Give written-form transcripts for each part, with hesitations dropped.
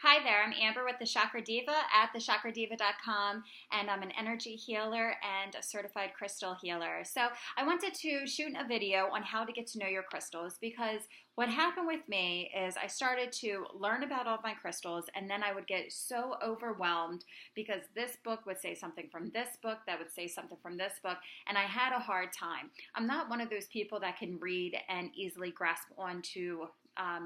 Hi there, I'm Amber with the Chakra Diva at thechakradeva.com, and I'm an energy healer and a certified crystal healer. So I wanted to shoot a video on how to get to know your crystals, because what happened with me is I started to learn about all of my crystals, and then I would get so overwhelmed because this book would say something from this book that would say something from this book, and I had a hard time. I'm not one of those people that can read and easily grasp onto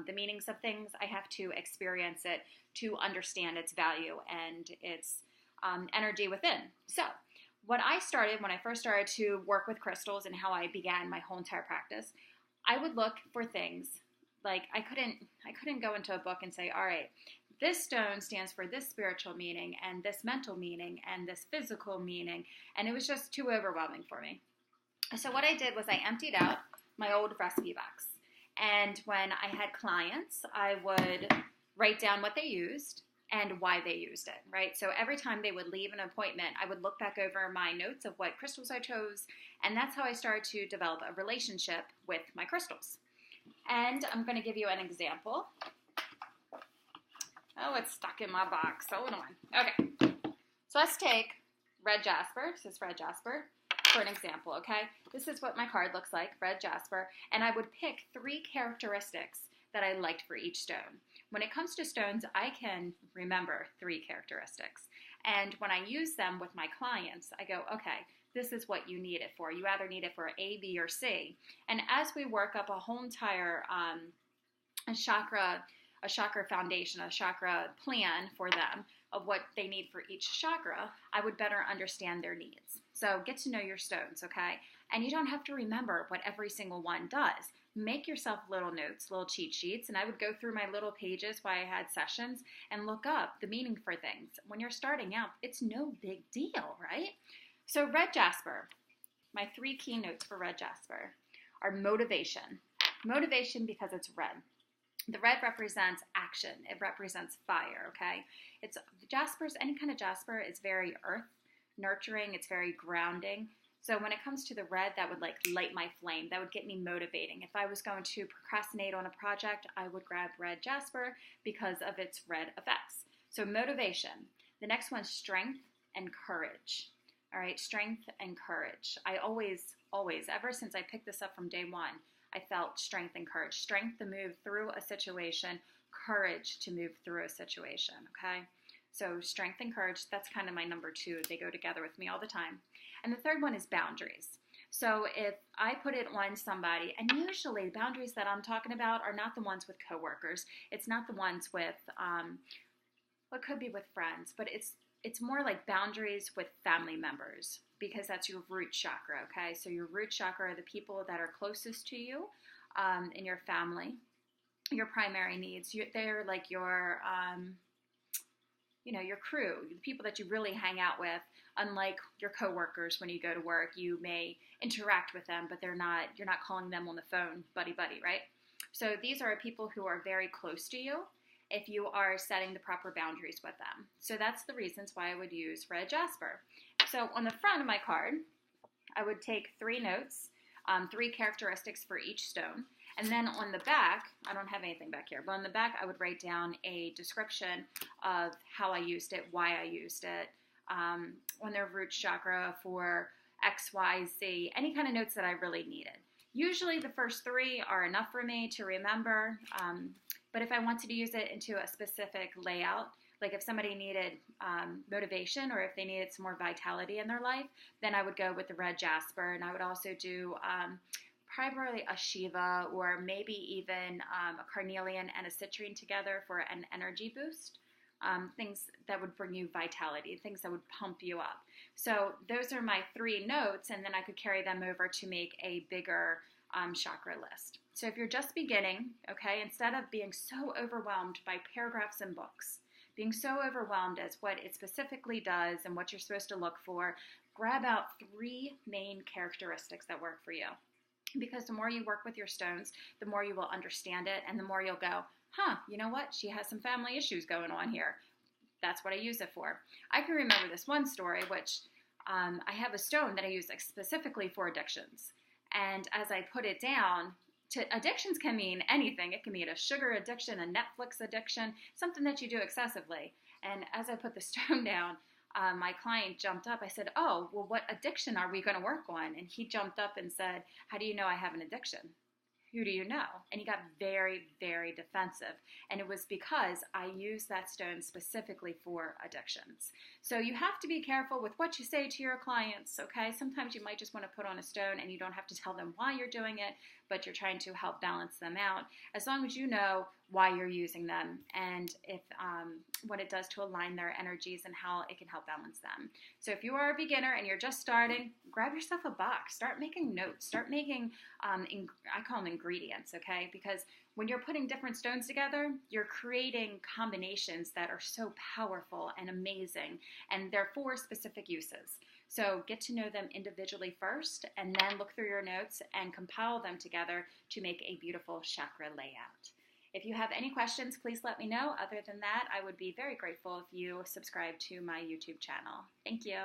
the meanings of things. I have to experience it to understand its value and its energy within. So what I started when I first started to work with crystals and how I began my whole entire practice, I would look for things like I couldn't go into a book and say, all right, this stone stands for this spiritual meaning and this mental meaning and this physical meaning, and it was just too overwhelming for me. So what I did was I emptied out my old recipe box. And when I had clients, I would write down what they used and why they used it, right? So every time they would leave an appointment, I would look back over my notes of what crystals I chose, and that's how I started to develop a relationship with my crystals. And I'm going to give you an example. Oh, it's stuck in my box. Hold on. Okay. So let's take red jasper. This is red jasper. For an example, okay? This is what my card looks like, red jasper, and I would pick 3 characteristics that I liked for each stone. When it comes to stones, I can remember 3 characteristics, and when I use them with my clients, I go, okay, this is what you need it for. You either need it for A, B, or C, and as we work up a whole entire a chakra foundation, a chakra plan for them of what they need for each chakra, I would better understand their needs. So get to know your stones, okay? And you don't have to remember what every single one does. Make yourself little notes, little cheat sheets, and I would go through my little pages while I had sessions and look up the meaning for things. When you're starting out, it's no big deal, right? So red jasper, my 3 key notes for red jasper are motivation. Motivation because it's red. The red represents action. It represents fire, okay? It's jaspers, any kind of jasper is very earth, nurturing. It's very grounding. So when it comes to the red, that would like light my flame. That would get me motivating. If I was going to procrastinate on a project, I would grab red jasper because of its red effects. So motivation. The next one, strength and courage. All right, strength and courage. I always, ever since I picked this up from day one, I felt strength and courage. Strength to move through a situation, courage to move through a situation, okay? So strength and courage, that's kind of my number 2. They go together with me all the time. And the third one is boundaries. So if I put it on somebody, and usually boundaries that I'm talking about are not the ones with coworkers. It's not the ones with, what could be with friends, but it's more like boundaries with family members, because that's your root chakra, okay? So your root chakra are the people that are closest to you in your family, your primary needs. They're like your, your crew, the people that you really hang out with. Unlike your coworkers, when you go to work, you may interact with them, but you're not calling them on the phone, buddy, right? So these are people who are very close to you if you are setting the proper boundaries with them. So that's the reasons why I would use red jasper. So on the front of my card, I would take 3 notes, 3 characteristics for each stone. And then on the back, I don't have anything back here, but on the back I would write down a description of how I used it, why I used it, on their root chakra for X, Y, Z, any kind of notes that I really needed. Usually the first 3 are enough for me to remember, but if I wanted to use it into a specific layout, like if somebody needed motivation or if they needed some more vitality in their life, then I would go with the red jasper, and I would also do primarily a Shiva or maybe even a carnelian and a citrine together for an energy boost. Things that would bring you vitality, things that would pump you up. So those are my 3 notes, and then I could carry them over to make a bigger chakra list. So if you're just beginning, okay, instead of being so overwhelmed by paragraphs and books, being so overwhelmed as what it specifically does and what you're supposed to look for, grab out 3 main characteristics that work for you. Because the more you work with your stones, the more you will understand it, and the more you'll go, you know what? She has some family issues going on here. That's what I use it for. I can remember this one story, which I have a stone that I use specifically for addictions. And as I put it down, addictions can mean anything. It can mean a sugar addiction, a Netflix addiction, something that you do excessively. And as I put the stone down, my client jumped up. I said, oh, well, what addiction are we going to work on? And he jumped up and said, how do you know I have an addiction? Who do you know? And he got very, very defensive. And it was because I used that stone specifically for addictions. So you have to be careful with what you say to your clients, okay? Sometimes you might just want to put on a stone and you don't have to tell them why you're doing it, but you're trying to help balance them out, as long as you know why you're using them and if what it does to align their energies and how it can help balance them. So if you are a beginner and you're just starting, grab yourself a box. Start making notes. Start making, I call them ingredients, okay? Because when you're putting different stones together, you're creating combinations that are so powerful and amazing, and they're for specific uses. So get to know them individually first, and then look through your notes and compile them together to make a beautiful chakra layout. If you have any questions, please let me know. Other than that, I would be very grateful if you subscribe to my YouTube channel. Thank you.